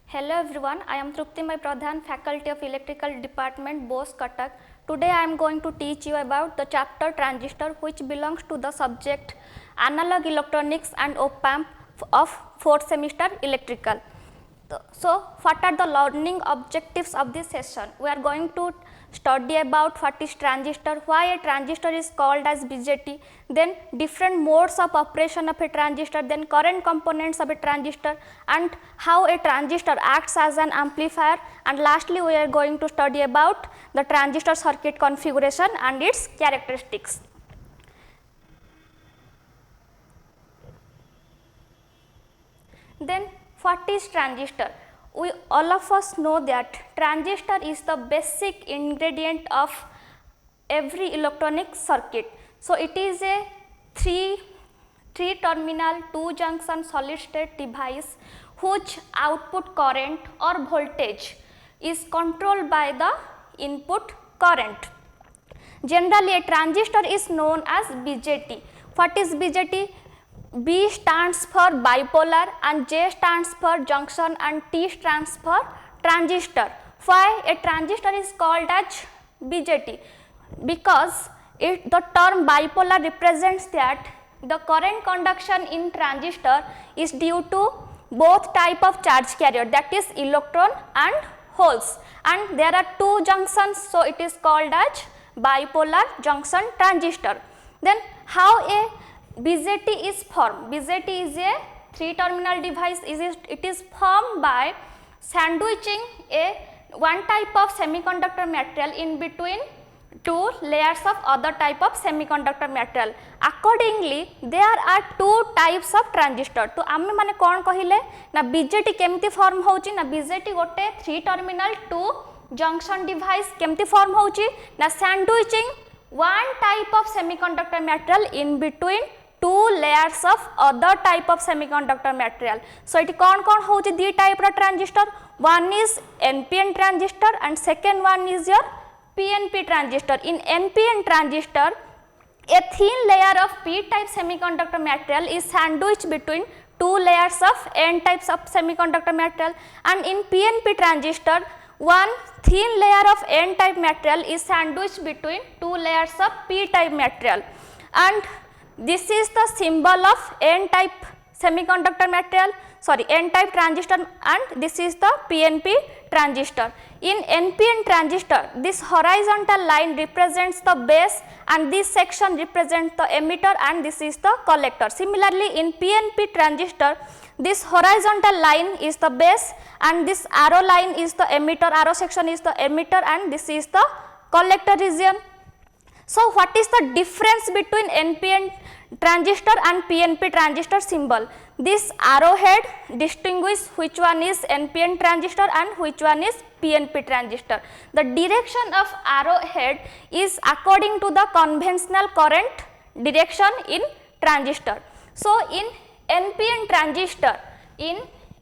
Hello everyone, I am Truptimay Pradhan, Faculty of Electrical Department, Bose, Cuttack. Today I am going to teach you about the chapter transistor, which belongs to the subject analog electronics and op-amp of 4th semester electrical. So what are the learning objectives of this session? We are going to study about what is transistor, why a transistor is called as BJT, then different modes of operation of a transistor, then current components of a transistor, and how a transistor acts as an amplifier, and lastly we are going to study about the transistor circuit configuration and its characteristics. Then what is transistor? We all of us know that transistor is the basic ingredient of every electronic circuit. So it is a three terminal 2 junction solid state device whose output current or voltage is controlled by the input current. Generally a transistor is known as BJT. What is BJT? B stands for bipolar and J stands for junction and T stands for transistor. Why a transistor is called as BJT? Because the term bipolar represents that the current conduction in transistor is due to both type of charge carrier, that is electron and holes, and there are 2 junctions, so it is called as bipolar junction transistor. Then how a BJT is formed? BJT is a 3 terminal device. It is formed by sandwiching one type of semiconductor material in between 2 layers of other type of semiconductor material. Accordingly, there are 2 types of transistor. तो आमे माने कौन कहिले ना BJT केमती form होची ना BJT गोटे 3 terminal 2 junction device केमती फॉर्म होची ना sandwiching one type of semiconductor material in between 2 layers of other type of semiconductor material. So it कौन होची दी type रा transistor? One is NPN transistor and second one is your PNP transistor. In NPN transistor, a thin layer of p-type semiconductor material is sandwiched between 2 layers of n-types of semiconductor material, and in PNP transistor, one thin layer of n-type material is sandwiched between 2 layers of p-type material, and this is the symbol of n-type semiconductor material, n-type transistor, and this is the PNP transistor. In NPN transistor, this horizontal line represents the base and this section represents the emitter and this is the collector. Similarly, in PNP transistor, this horizontal line is the base and this arrow line is the emitter, arrow section is the emitter and this is the collector region. So what is the difference between NPN transistor and PNP transistor symbol? This arrowhead distinguishes which one is NPN transistor and which one is PNP transistor. The direction of arrowhead is according to the conventional current direction in transistor. So in NPN transistor, in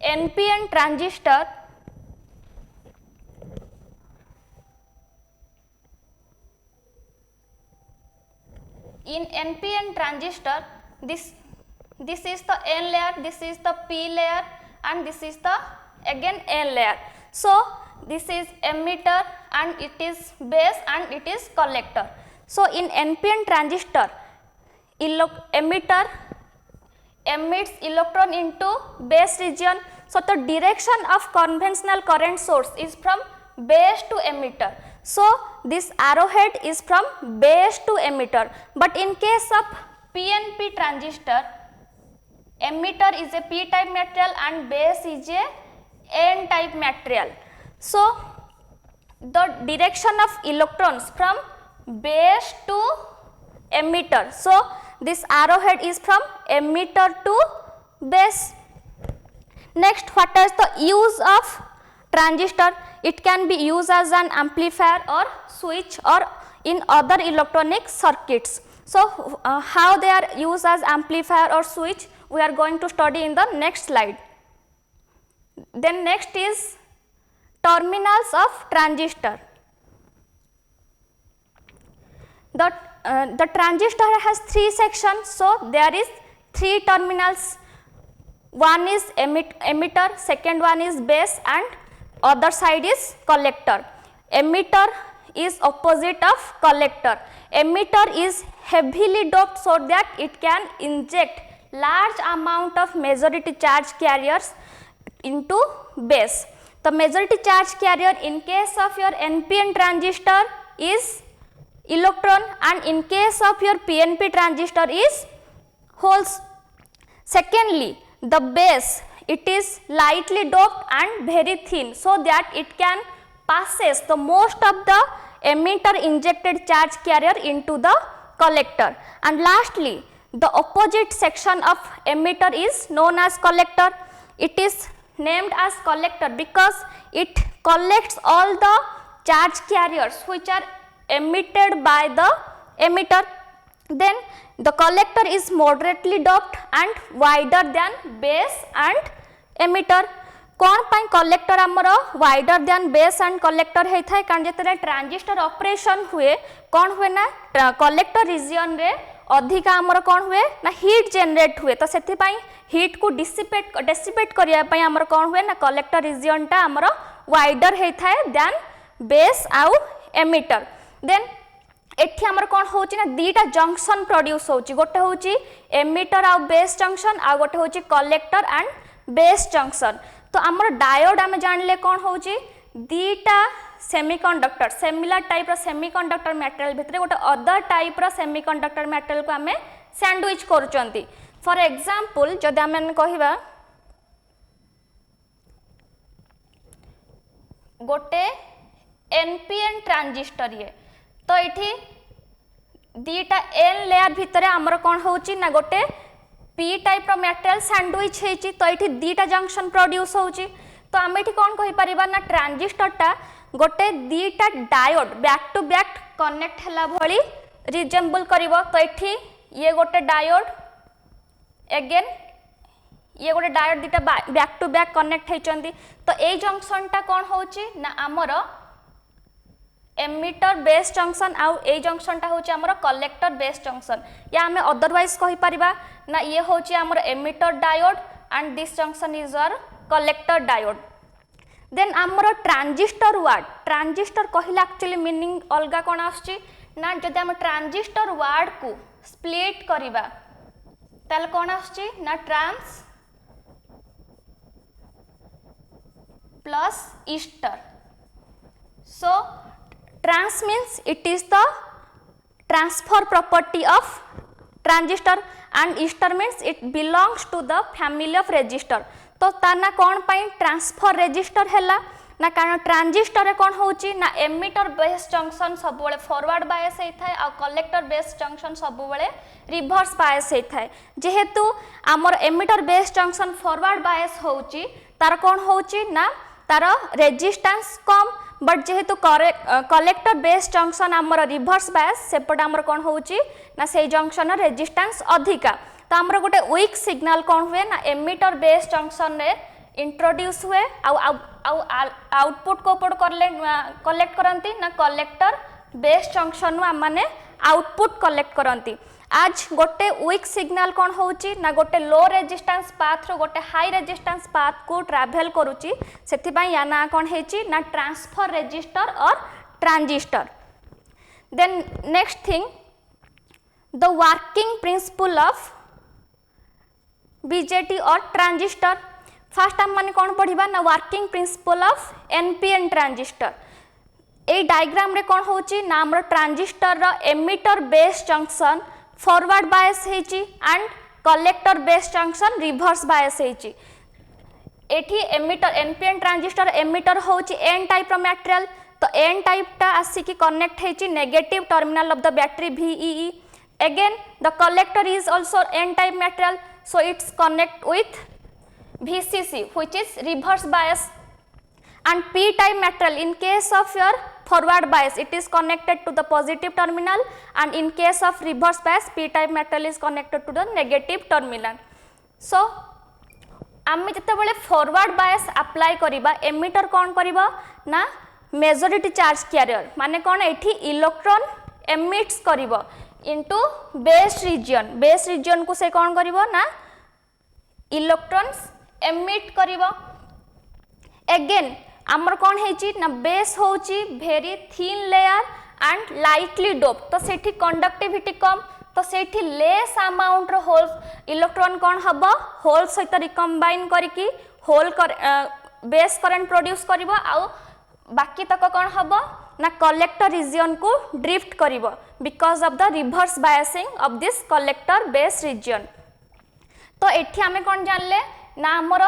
NPN transistor this is the N layer, this is the P layer and this is the again N layer. So this is emitter and it is base and it is collector. So in NPN transistor, emitter emits electron into base region. So the direction of conventional current source is from base to emitter. So this arrowhead is from base to emitter, but in case of PNP transistor, emitter is a p-type material and base is a n-type material. So the direction of electrons from base to emitter. So this arrowhead is from emitter to base. Next, what is the use of transistor? It can be used as an amplifier or switch or in other electronic circuits. So how they are used as amplifier or switch, we are going to study in the next slide. Then next is terminals of transistor. The transistor has 3 sections, so there is 3 terminals one is emitter, second one is base, and other side is collector. Emitter is opposite of collector. Emitter is heavily doped so that it can inject large amount of majority charge carriers into base. The majority charge carrier in case of your NPN transistor is electron, and in case of your PNP transistor is holes. Secondly, the base, it is lightly doped and very thin so that it can passes the most of the emitter injected charge carrier into the collector. And lastly, the opposite section of emitter is known as collector. It is named as collector because it collects all the charge carriers which are emitted by the emitter. Then the collector is moderately doped and wider than base and emitter. कौन पाई collector आमर wider than base and collector होता है कारण जिते transistor operation हुए कौन हुए ना कलेक्टर रीजन रे अधिका आमर कौन हुए ना हीट जनरेट हुए तो से हीट को डेसिपेट करने आमर कौन हुए ना कलेक्टर रीजन टा आमर वाइडर होता है दैन बेस आउ एमिटर. देन एठी आमर कौन होची ना दीटा जंक्शन प्रोड्यूस होची गोटे होची एमिटर आउ बेस जंक्शन आ गोटे होची कलेक्टर एंड बेस जंक्शन. तो आमर डायोड आम जानले कौन होची दीटा सेमीकंडक्टर सिमिलर टाइप रो सेमीकंडक्टर मटेरियल भितर गोटे अदर टाइप रो सेमीकंडक्टर मटेरियल को आमे सैंडविच करूचंती. फॉर एग्जांपल जदि आमे कहिबा गोटे एनपीएन ट्रांजिस्टर ये तो ये दीटा एन लेयर भितर आमर कौन होची ना गोटे P type raw material sandwich होची तो ये दीटा जंक्शन प्रोड्यूस होची. तो आम ये कौन कहि परिबा ना ट्रांजिस्टर टा गोटे दीटा diode back to back connect हला भली रिजेंबल करिवो. तो ये गोटे डायोड अगेन ये गोटे डायोड दीटा बैक टू बैक कनेक्ट होइचंदी. तो ए जंक्शन टा कौन होची ना आमर एमिटर बेस जंक्शन आउ ए जंक्शन टा होची हमर कलेक्टर बेस जंक्शन. या हमें अदरवाइज कहि परिबा ना ये होची हमर emitter diode and this junction is our collector diode. Then हमर ट्रांजिस्टर वार्ड ट्रांजिस्टर कहिला एक्चुअली मीनिंग अलगा कोन आछी ना जदि हम ट्रांजिस्टर वार्ड को स्प्लिट करिबा तल कोन आछी ना ट्रांस प्लस ईस्टर. So trans means it is the transfer property of transistor and ester means it belongs to the family of resistor. तो ताना कौन पाई ट्रांसफर रेजिस्टर हैला ना कारण ट्रांजिस्टर रे कौन होची ना एमिटर बेस जंक्शन सब बेले फॉरवर्ड बायस होता है और कलेक्टर बेस जंक्शन सब बेले रिवर्स बायस होता है. जेहेतु आमर एमिटर बेस जंक्शन फॉरवर्ड बायस होची तार कौन होची ना तार रेजिस्टेंस कम बट जेहेतु कलेक्टर बेस जंक्शन आमर रिवर्स बायस सेपट आमर कौन होची ना से जंक्शन रेजिस्टेंस अधिका. तो आमर गोटे वीक सिग्नल कौन हुए ना एमिटर बेस जंक्शन रे इंट्रोड्यूस हुए आउटपुट को कलेक्ट करती ना कलेक्टर बेस जंक्शन आम माने आउटपुट कलेक्ट करती. आज गोटे वीक सिग्नल कौन होची ना गोटे लो रेजिस्टेंस पाथ रो गोटे हाई रेजिस्टेंस पाथ को ट्रैवल करूची सेथिबाई या ना कौन हेची ना transfer resistor or transistor. Then next thing the working principle of BJT or transistor. First हम माने कौन पढ़िबा ना working principle of NPN transistor. ए डायग्राम रे कौन होची ना हमर ट्रांजिस्टर रो emitter base junction forward bias हेची and collector base junction reverse bias हेची. एठी एमिटर एनपीएन ट्रांजिस्टर एमिटर होची एन टाइप रो मटेरियल. तो एन टाइप टा आसी की कनेक्ट हेची negative terminal of the battery VEE. Again the collector is also an type material so it's connect with VCC which is reverse bias. And P type material in case of your forward bias it is connected to the positive terminal and in case of reverse bias P type material is connected to the negative terminal. So आमे जते बेले forward bias apply करिबा emitter कोन करिबा ना majority charge carrier माने कोन एठी electron emits करिबो into base reason को से कोन करिबो ना इलेक्ट्रॉन्स एमिट करिवो अगेन आमर कौन है ना बेस होची very thin layer and lightly dope तो सेठी कंडक्टिविटी कम तो सेठी लेस अमाउंट रो होल इलेक्ट्रॉन कौन हबो होल सहित रिकम्बाइन करिकी होल बेस करंट प्रोड्यूस करिवो आउ बाकी तक कौन हबो ना कलेक्टर रीजन को ड्रिफ्ट करिवो because of the reverse biasing of this collector base region तो एठी हमें कौन जानले ना हमर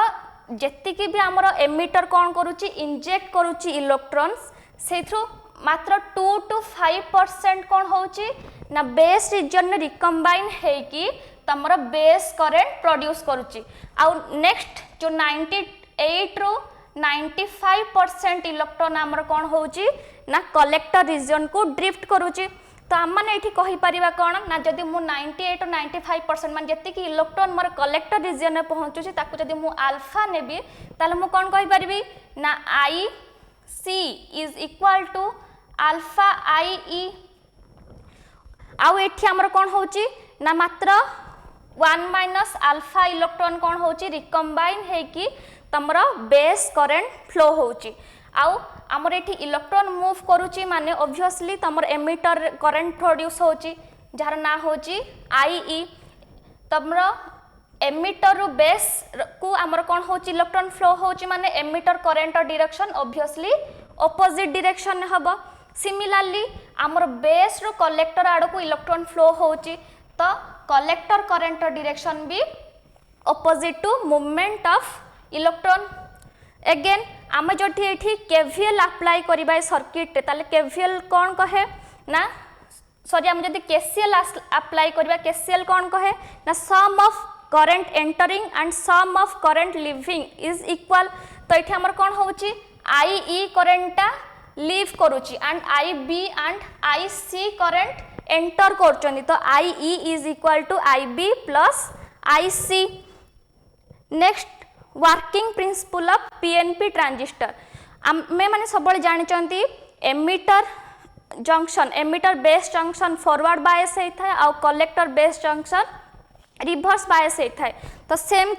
जेतिकी भी हमर एमिटर कौन करूची इंजेक्ट करूची इलेक्ट्रॉन्स सेथ्रु मात्र 2 to 5% कौन होची ना बेस रीजन ने रिकम्बाइन हेकी तमर बेस करंट प्रोड्यूस करूची आउ नेक्स्ट जो 98 रो 95% इलेक्ट्रॉन हमर कौन होची ना कलेक्टर रीजन को ड्रिफ्ट करूची तो आम मैंने ये कही परिबा कौन ना जदि मु 98 to 95% मान जति कि इलेक्ट्रॉन मोर कलेक्टर रीजन में पहुँचुची ताकू जदि मु अल्फा नेबी ताले मु कौन कहि परिबी ना आई सी इज इक्वल टू अल्फा आई ई आउ एठी हमर कौन होची ना मात्र 1 माइनस अल्फा इलेक्ट्रॉन कौन होची रिकम्बाइन हेकी तमर बेस करंट फ्लो होची आउ आमर एठी इलेक्ट्रॉन मूव करूची माने ऑब्वियसली तमर एमिटर करंट प्रोड्यूस होची जार ना होची आईई तमर एमिटर रु बेस को आमर कोन होची इलेक्ट्रॉन फ्लो होची माने emitter current direction obviously opposite direction हबो सिमिलरली आमर बेस रु कलेक्टर आड़ को इलेक्ट्रॉन फ्लो होची तो कलेक्टर करंट डायरेक्शन भी opposite to movement of electron again आम जो केवीएल अप्लाई करबा सर्किट ताले केवीएल कौन कहे ना सॉरी आम जदि केसीएल अप्लाई करबा केसीएल कौन कहे ना sum of current entering and sum of current leaving is equal तो ये आमर कौन होची आईई करंटा लीव करूची and IB and IC current enter करचोनी तो IE is equal to IB plus IC next working principle of PNP transistor आमे माने सब जानी emitter junction emitter base junction forward bias होता है और collector base junction reverse bias होता है तो सेम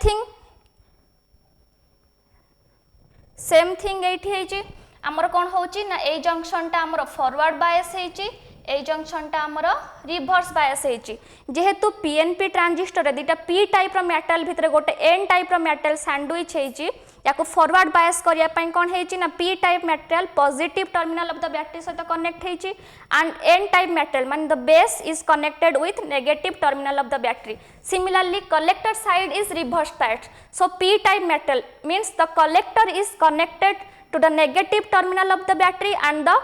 थिंग ये आमर कौन होची ना ए जंक्शन टा आमर फॉरवर्ड बायस होची ए जंक्शन टा आमर रिवर्स बायस होची जेहेतु पीएनपी ट्रांजिस्टर दुटा पी टाइप रो मेटल भितर गोटे एन टाइप रो मेटल सैंडविच होची याको फॉरवर्ड बायस करिया पई कोन हेची ना P type metal positive terminal of the battery सहित कनेक्ट हेची एंड एन टाइप मेटल मान the base is connected with negative terminal of the battery similarly collector side is reverse side so P type metal means the collector is connected to the negative terminal of the battery and the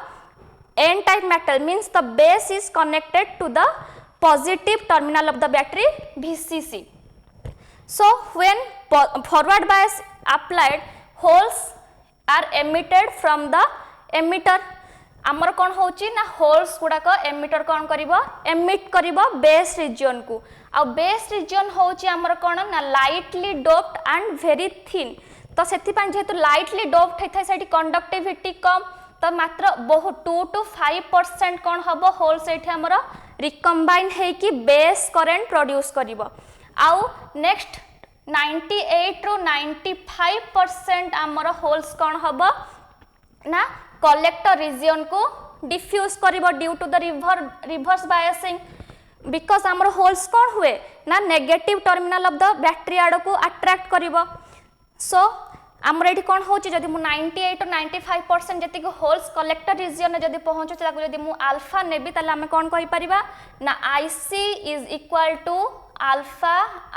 n type metal means the base is connected to the positive terminal of the battery VCC. So when forward bias applied holes are emitted from the emitter आमर कौन होची ना holes गुड़ाक emitter कौन करिवो emit करिवो base reason को आ base reason होची आमर कौन ना lightly doped and very thin तो से जेहेतु लाइटली डोप्ड होता है सेठी कंडक्टिविटी कम तो मात्र बहुत 2 to 5% कौन हम होल से आमर रिकम्बाइन होकी बेस करंट प्रोड्यूस करिवो आउ नेक्स्ट 98 ରୁ 95% आमर होल्स कौन हम ना कलेक्टर रीजन को डिफ्यूज करिवो due to the reverse biasing because आमर होल्स कौन हुए ना negative terminal of the battery आड़ को अट्रैक्ट करिवो सो आमर ये कौन हो जदि मु 98 to 95% जी होल्स कलेक्टर रीजन जब पहुँचुचे जदि मु अल्फा नेबी ताले आमे कौन कहि परिबा ना IC is equal to alpha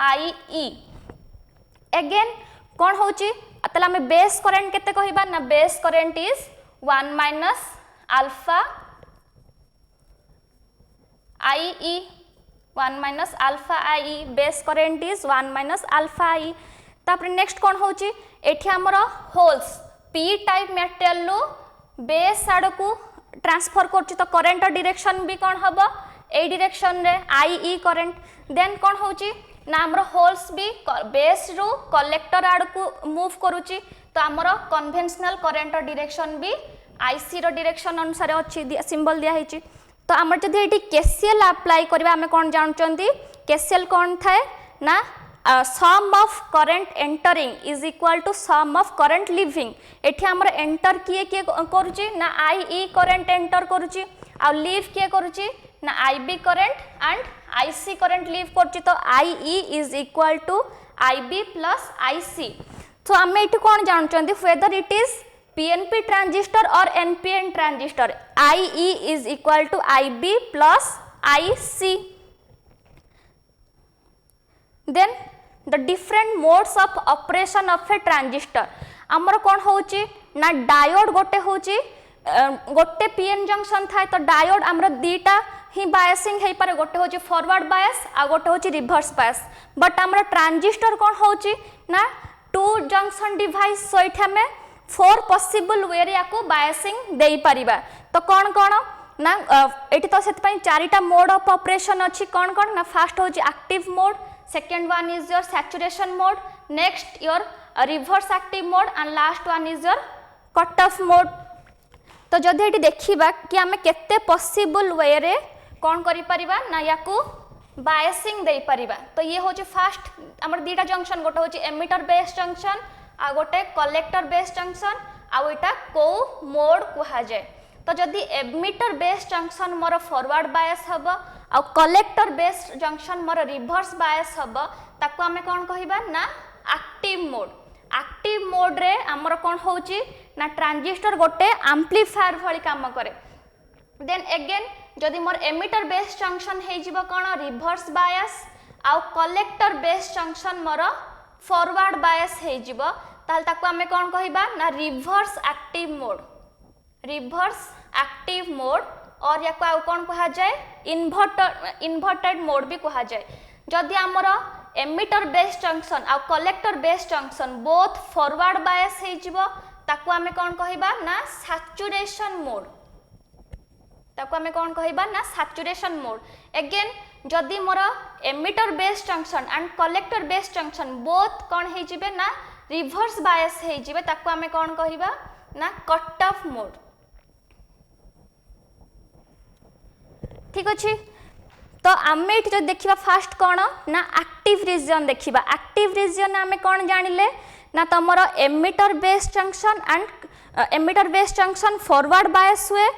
IE again कौन होची ताले आमे बेस करंट केते कहिबा ना base current is 1 minus alpha IE 1 minus alpha IE base current is 1 minus alpha IE तापर नेक्स्ट कौन होची एठी हमर होल्स पी टाइप मेटल लो बेस आड़ को ट्रांसफर करछि तो करंट डायरेक्शन भी कौन हबो ए डायरेक्शन रे आईई करंट देन कौन होची ना हमर होल्स भी बेस रो कलेक्टर आड़ को मूव करूची तो हमर कन्वेंशनल करंट डायरेक्शन भी आईसी रो डायरेक्शन अनुसार अछि सिंबल दिया हेची तो हमर जदि एठी केसीएल अप्लाई करबा हमें कौन जानचंती केसीएल कौन थाए ना sum of current entering is equal to sum of current leaving एठी हमर एंटर किए किए करूची ना आई करंट एंटर करूची आ लीव किए करूची ना IB current and IC current leave करूची तो IE is equal to IB plus IC तो आम ये कौन जानते whether it is PNP transistor or NPN transistor IE is equal to IB plus IC then the different modes of operation of a transistor आमर कौन होची ना diode गोटे होची गोटे पीएन जंक्शन थाए तो डायोड आमर दीटा ही बायसिंग हे पारे गोटे होची फॉरवर्ड बायस आ गोटे होची रिवर्स बायस बट आमर ट्रांजिस्टर कौन होची ना टू जंक्शन डिवाइस सो इथे हमें 4 पॉसिबल वे रे याको बायसिंग देई परिबा तो कौन कौन ना एठी तो सेत पई चारिटा मोड ऑफ ऑपरेशन अछि कौन कौन ना फर्स्ट होची active mode second one is your saturation mode next your reverse active mode and last one is your cut off mode तो जदि एटी देखिबा कि हमें केते पॉसिबल वे रे कोन करि परिबा ना याकू बायसिंग देई परिबा तो ये होची फर्स्ट हमर दीटा जंक्शन गोटे होची एमिटर बेस जंक्शन आ गोटे कलेक्टर बेस जंक्शन आ एटा को मोड कुहा जाय तो जदि एमिटर बेस जंक्शन मोर फॉरवर्ड बायस हबो आ कलेक्टर बेस जंक्शन मोर रिवर्स बायस हबो ताको हमें कोन कहिबा ना एक्टिव मोड रे हमर कोन होची ना ट्रांजिस्टर गोटे एम्प्लीफायर भली काम करे देन अगेन जदि मोर एमिटर बेस जंक्शन हे जिवो कोन रिवर्स बायस आ कलेक्टर बेस जंक्शन मोर फॉरवर्ड बायस हे जिवो ताल ताको हमें कोन कहिबा ना रिवर्स एक्टिव मोड और या को कौन कहा जाए इन्वर्टेड मोड भी कहा जाए जदि आमर एमिटर बेस जंक्शन आ collector base junction both forward bias हे जिवो ताको हमें कौन कहिबा ना सैचुरेशन मोड अगेन जदि मोर emitter base junction and collector base junction both कौन हे जिवे ना रिवर्स बायस हे जिवे ताको हमें कौन कहिबा ना कट ऑफ मोड ठीक अच्छे तो आम ये जो देखा फास्ट कौन ना एक्टिव रीजन देखा एक्टिव रीजन आम कौन जानिले ना तुमर emitter base junction forward bias हुए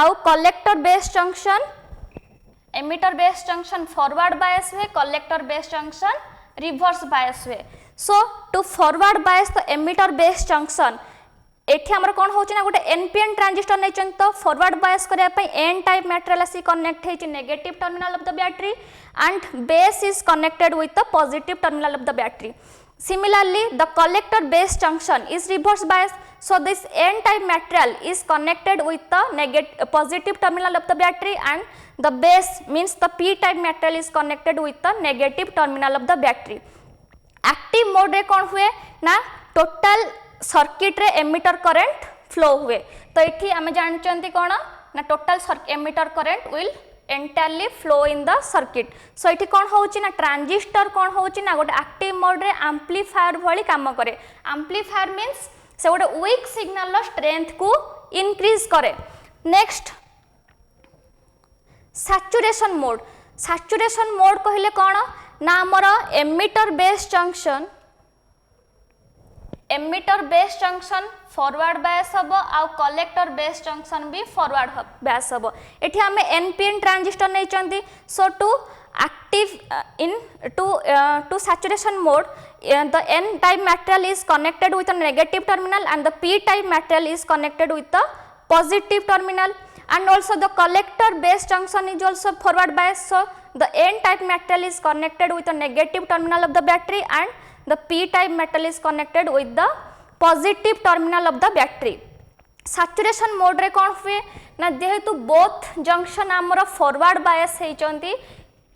आउ collector base junction emitter base junction forward bias हुए collector base junction reverse bias हुए सो टू फॉरवर्ड बायस तो एमिटर बेस जंक्शन एठी हमर कोन होची ना गोटे एनपीएन ट्रांजिस्टर नै चन तो फॉरवर्ड बायस करया पई एन टाइप मेटेरियल आसी कनेक्ट हेची negative terminal of the battery and base is connected with the positive terminal of the battery similarly the collector base junction is reverse bias so this n type material is connected with the positive terminal of the battery and the base means the p type material is connected with the negative terminal of the battery active mode रे कोन हुए ना total circuit रे emitter current flow हुए तो ये आम जानते कौन ना total emitter current will entirely flow in the circuit so ये कौन होची ना ट्रांजिस्टर कौन होची ना गोटे एक्टिव मोड रे एम्प्लीफायर भली काम करे एम्प्लीफायर मीन्स से गोटे वीक सिग्नल स्ट्रेंथ को इंक्रीज करे नेक्स्ट सैचुरेशन मोड कहले कौन ना आमर emitter base junction forward bias हम आ कलेक्टर बेस जंक्शन भी फॉरवर्ड बायस हम एठी हमें एनपीएन ट्रांजिस्टर नहीं चंदी so to active in to saturation mode the n type material is connected with a negative terminal and the p type material is connected with the positive terminal and also the collector base junction is also forward bias so the n type material is connected with the negative terminal of the battery and the p type metal is connected with the positive terminal of the battery saturation mode रे कौन हुए ना जेहेतु both junction आमर forward bias होइचंती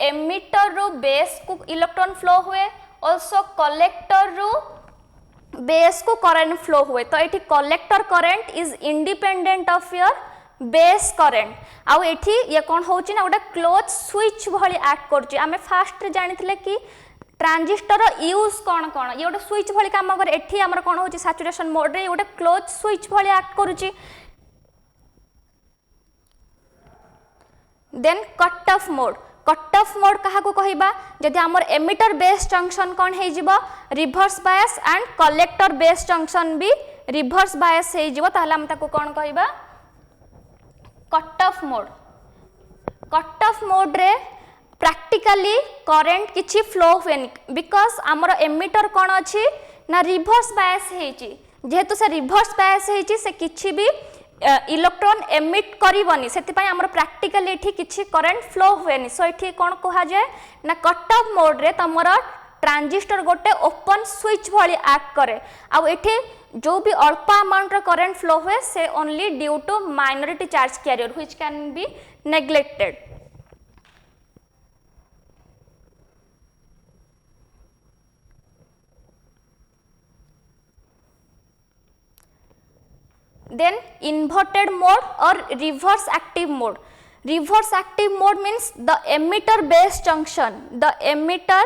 emitter रो base को electron flow हुए also collector रो base को current flow हुए तो एठी collector current is independent of your base current आउ एठी ये कौन होची ना गोटे क्लोज स्विच भली एक्ट करची आमे फास्ट रे जानिथिले कि ट्रांजिस्टर यूज कौन कौन ये गोटे स्विच भली काम करे एठी हमर कौन होची सैचुरेशन मोड रे गोटे क्लोज स्विच भली एक्ट करूची then cut off cut off mode क्या कहबा जदि आमर एमिटर बेस जंक्शन कौन हो जिवो reverse bias and collector base junction भी रिवर्स बायस हो जिवो ताहले हम ताको कौन कहबा cut off mode. Cut off mode रे प्रैक्टिकली करंट किछि फ्लो हुएनि बिकॉज आमर एमिटर कौन अच्छी ना रिवर्स बायस होइछि जेहेतु से रिवर्स बायस होइछि से किछि भी इलेक्ट्रॉन एमिट करबनी से आमर प्रैक्टिकली एठी किछि करंट फ्लो हुएनि सो एठी कौन कहा जाए ना कट ऑफ मोड रे तमर ट्रांजिस्टर गोटे ओपन स्विच भली एक्ट करे आ एठी जो भी अल्प अमाउंट करंट फ्लो हुए से only due to minority charge carrier which can be neglected. Then inverted mode or reverse active mode. Reverse active mode means the emitter base junction. The emitter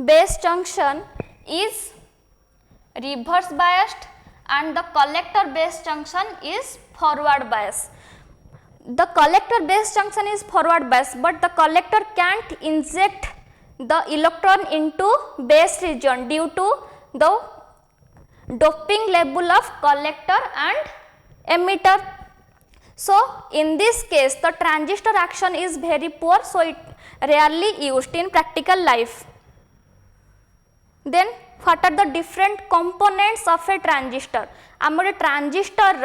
base junction is reverse biased and the collector base junction is forward biased. The collector base junction is forward biased but the collector can't inject the electron into base region due to the doping level of collector and emitter. So in this case the transistor action is very poor so it rarely used in practical life. Then what are the different components of a transistor? आमर transistor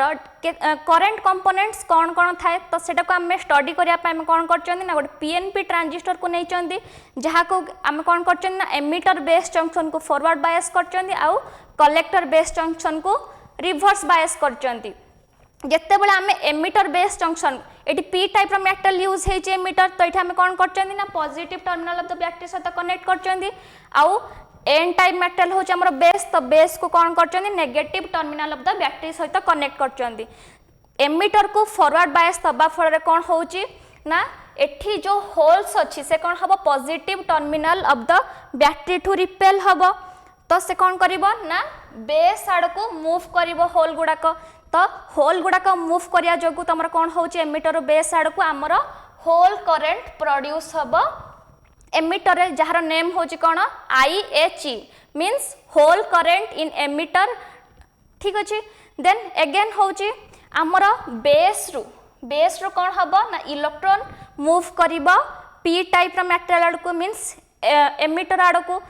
current components कौन कौन थाए तो सेटा को आम study करिया पे आम कौन करचंदी ना गोटे पीएनपी ट्रांजिस्टर को नहीं चंदी जहाँ को आम कौन करचंदी ना एमिटर बेस जंक्शन को फॉरवर्ड बायस करचंदी आउ कलेक्टर बेस जंक्शन को रिवर्स बायस करचंदी। जिते बड़े आम एमिटर बेस जंक्शन ये पी टाइप मेटल यूज होती एमिटर तो ये आम कौन कर ना positive terminal of the battery सहित कनेक्ट कर आउ एन टाइप मेटल हूँ आम बेस तो बेस को कौन कर negative terminal of the battery सहित कनेक्ट कर एमिटर को फॉरवर्ड बायस दबा फल कौन हो ना एठी जो होल्स अच्छी से कौन हम positive terminal of the battery ठू रिपेल हम तो से कौन कर ना बेस आड़ को मूव कर होल गुड़ाक तो होल गुड़ाक मूव करिया जोगु तुम कौन हो एमिटर बेस आड़ को आमर होल करेन्ट प्रोड्यूस हम एमिटर जार नेम हूँ कौन IHE means hole current in emitter ठीक अच्छे। देन एगेन हूँ आमर बेस रु कौन हम ना इलेक्ट्रॉन मूव कर पी टाइप मेटेरियल आड़ को मीन्स एमिटर आड़ को तो